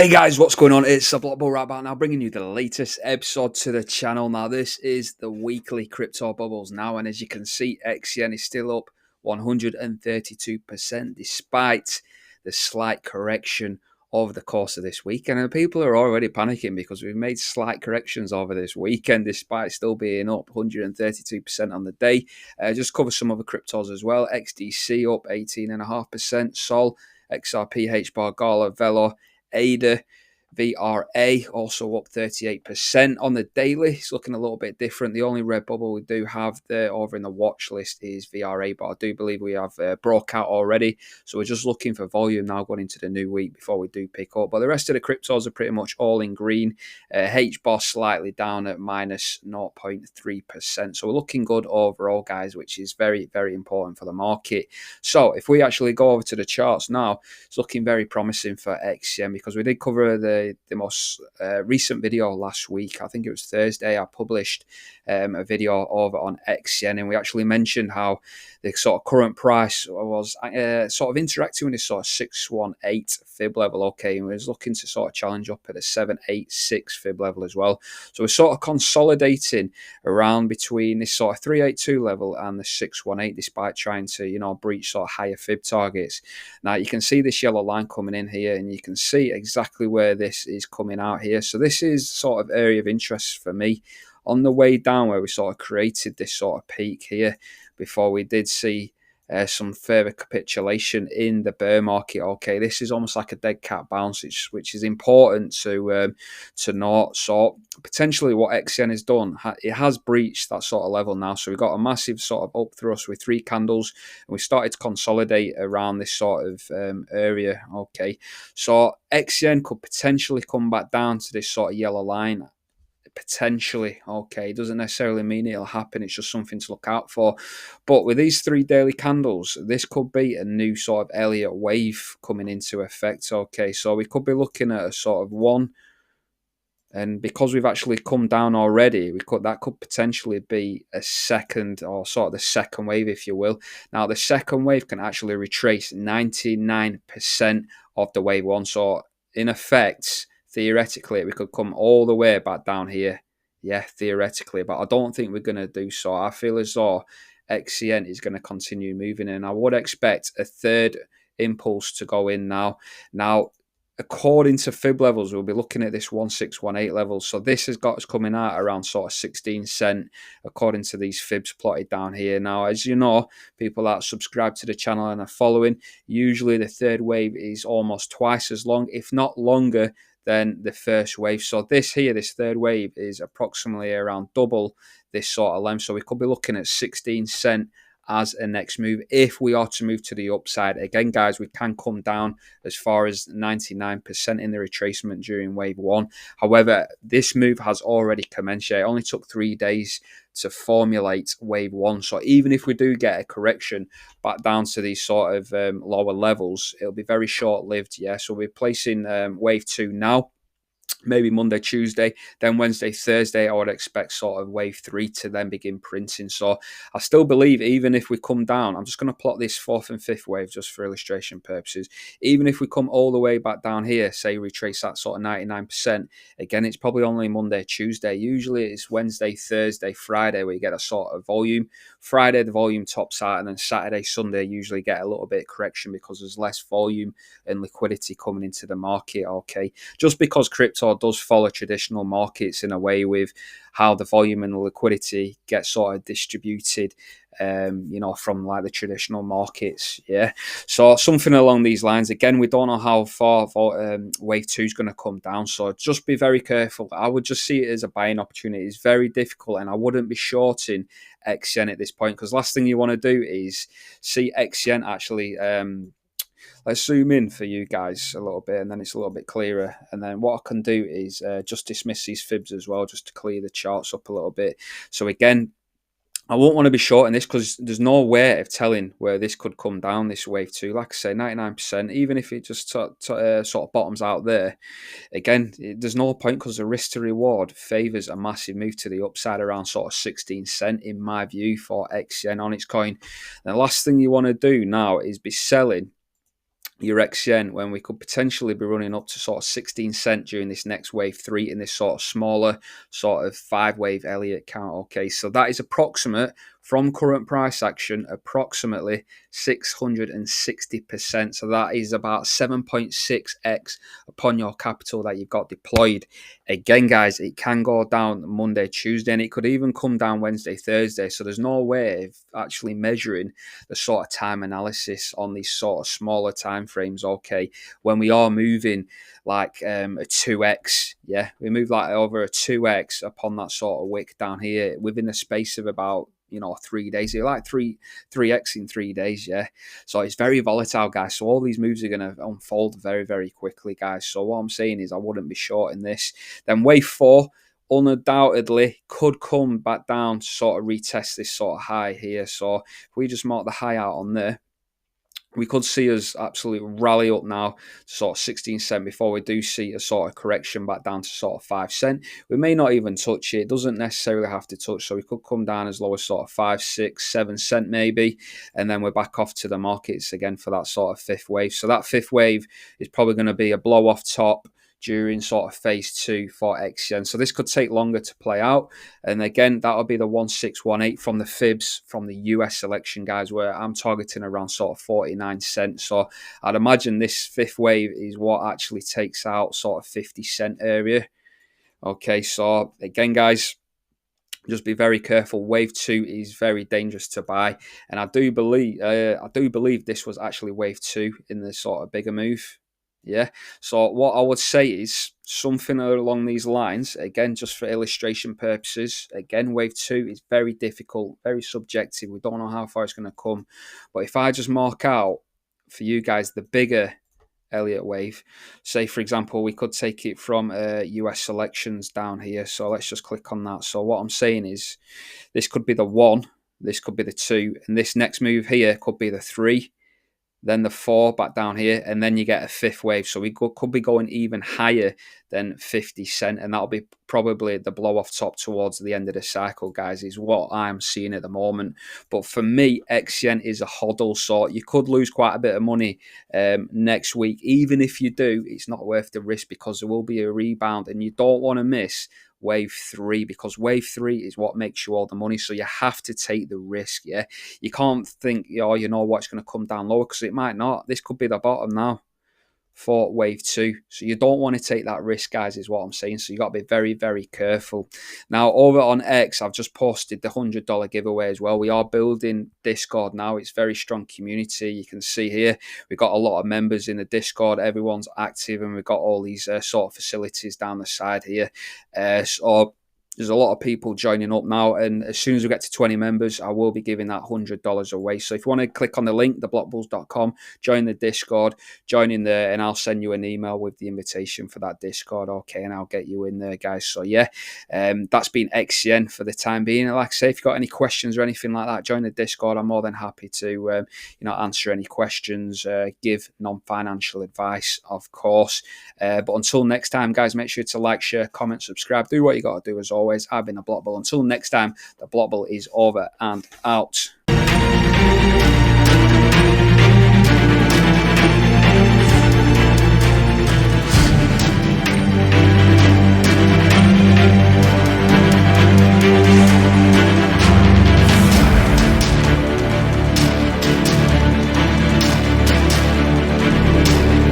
Hey guys, what's going on? It's a Block Bubble right about now, bringing you the latest episode to the channel. Now, this is the weekly crypto bubbles now, and as you can see, XCN is still up 132% despite the slight correction over the course of this week. And people are already panicking because we've made slight corrections over this weekend despite still being up 132% on the day. Just cover some other cryptos as well. XDC up 18.5%, Sol, XRP, HBAR, Gala, Velo, ADA, VRA also up 38% on the daily. It's looking a little bit different. The only red bubble we do have there over in the watch list is VRA, but I do believe we have broke out already. So we're just looking for volume now going into the new week before we do pick up. But the rest of the cryptos are pretty much all in green. HBOS slightly down at minus 0.3%. So we're looking good overall, guys, which is very, very important for the market. So if we actually go over to the charts now, it's looking very promising for XCN because we did cover the most recent video last week. I think it was Thursday. I published a video over on XCN, and we actually mentioned how the sort of current price was sort of interacting with this sort of 618 fib level. Okay, and we was looking to sort of challenge up at a 786 fib level as well. So we're sort of consolidating around between this sort of 382 level and the 618, despite trying to breach sort of higher fib targets. Now you can see this yellow line coming in here, and you can see exactly where this is coming out here. So this is sort of area of interest for me. On the way down, where we sort of created this sort of peak here before we did see some further capitulation in the bear market. Okay, this is almost like a dead cat bounce, which is important to note. So potentially what XCN has done, it has breached that sort of level now. So we've got a massive sort of up thrust with 3 candles, and we started to consolidate around this sort of area. Okay, so XCN could potentially come back down to this sort of yellow line. Potentially, okay, it doesn't necessarily mean it'll happen. It's just something to look out for. But with these 3 daily candles, this could be a new sort of Elliott wave coming into effect. Okay, so we could be looking at a sort of 1, and because we've actually come down already, that could potentially be a second, or sort of the second wave, if you will. Now the second wave can actually retrace 99% of the wave 1. So in effect, theoretically, we could come all the way back down here. Yeah, theoretically, but I don't think we're going to do so. I feel as though XCN is going to continue moving, and I would expect a third impulse to go in now. Now, according to fib levels, we'll be looking at this 1618 level. So this has got us coming out around sort of 16 cent, according to these fibs plotted down here. Now, as you know, people that subscribe to the channel and are following, usually the third wave is almost twice as long, if not longer, than the first wave. So this third wave is approximately around double this sort of length. So we could be looking at 16 cent as a next move if we are to move to the upside. Again, guys, we can come down as far as 99% in the retracement during wave 1. However, this move has already commenced. It only took 3 days to formulate wave 1. So even if we do get a correction back down to these sort of lower levels, it'll be very short-lived. Yeah, so we're placing wave 2 now. Maybe Monday, Tuesday, then Wednesday, Thursday, I would expect sort of wave 3 to then begin printing. So I still believe even if we come down, I'm just going to plot this 4th and 5th wave just for illustration purposes. Even if we come all the way back down here, say retrace that sort of 99%, again, it's probably only Monday, Tuesday. Usually it's Wednesday, Thursday, Friday where you get a sort of volume. Friday, the volume tops out, and then Saturday, Sunday usually get a little bit of correction because there's less volume and liquidity coming into the market. Okay, just because crypto does follow traditional markets in a way with how the volume and the liquidity get sort of distributed, from like the traditional markets. Yeah, so something along these lines. Again, we don't know how far wave 2 is going to come down, so just be very careful. I would just see it as a buying opportunity. It's very difficult, and I wouldn't be shorting XCN at this point, because last thing you want to do is see XCN actually let's zoom in for you guys a little bit, and then it's a little bit clearer. And then what I can do is just dismiss these fibs as well, just to clear the charts up a little bit. So again, I won't want to be shorting this because there's no way of telling where this could come down, this wave 2. Like I say, 99%, even if it just sort of bottoms out there, again, there's no point because the risk to reward favours a massive move to the upside around sort of 16 cent, in my view, for XCN ONYX coin. And the last thing you want to do now is be selling your XCN, when we could potentially be running up to sort of 16 cent during this next wave 3 in this sort of smaller sort of 5-wave Elliott count. Okay, so that is approximate from current price action, approximately 660%. So that is about 7.6x upon your capital that you've got deployed. Again, guys, it can go down Monday, Tuesday, and it could even come down Wednesday, Thursday. So there's no way of actually measuring the sort of time analysis on these sort of smaller time frames. Okay, when we are moving like a 2x, yeah, we move like over a 2x upon that sort of wick down here within the space of about 3 days. You're like 3x in 3 days, yeah. So it's very volatile, guys. So all these moves are going to unfold very, very quickly, guys. So what I'm saying is I wouldn't be short in this. Then wave 4 undoubtedly could come back down to sort of retest this sort of high here. So if we just mark the high out on there, we could see us absolutely rally up now to sort of 16 cent before we do see a sort of correction back down to sort of 5 cent. We may not even touch it. It doesn't necessarily have to touch. So we could come down as low as sort of 5, 6, 7 cent maybe. And then we're back off to the markets again for that sort of fifth wave. So that fifth wave is probably going to be a blow off top during sort of phase 2 for XCN. So this could take longer to play out. And again, that'll be the 1618 from the fibs from the US election, guys, where I'm targeting around sort of 49 cents. So I'd imagine this fifth wave is what actually takes out sort of 50 cent area. Okay, so again, guys, just be very careful. Wave 2 is very dangerous to buy, and I do believe this was actually wave 2 in the sort of bigger move. Yeah. So what I would say is something along these lines. Again, just for illustration purposes. Again, wave 2 is very difficult, very subjective. We don't know how far it's going to come. But if I just mark out for you guys the bigger Elliott wave, say for example, we could take it from US elections down here. So let's just click on that. So what I'm saying is this could be the 1, this could be the 2, and this next move here could be the 3. Then the 4 back down here, and then you get a fifth wave. So we could be going even higher than 50 cent, and that'll be probably the blow off top towards the end of the cycle, guys, is what I'm seeing at the moment. But for me, XCN is a hodl, so you could lose quite a bit of money next week. Even if you do, it's not worth the risk because there will be a rebound, and you don't want to miss wave 3, because wave 3 is what makes you all the money. So you have to take the risk. Yeah, you can't think what's going to come down lower, because it might not. This could be the bottom now for wave 2. So you don't want to take that risk, guys, is what I'm saying. So you got to be very, very careful. Now over on X, I've just posted the $100 giveaway as well. We are building Discord now. It's a very strong community. You can see here we've got a lot of members in the Discord. Everyone's active, and we've got all these sort of facilities down the side here. So there's a lot of people joining up now, and as soon as we get to 20 members, I will be giving that $100 away. So if you want to click on the link, theblockbulls.com, join the Discord, join in there, and I'll send you an email with the invitation for that Discord, okay, and I'll get you in there, guys. So yeah, that's been XCN for the time being. Like I say, if you've got any questions or anything like that, join the Discord. I'm more than happy to answer any questions, give non-financial advice, of course. But until next time, guys, make sure to like, share, comment, subscribe. Do what you got to do as always. I've been the Block Bull. Until next time, the Block Bull is over and out.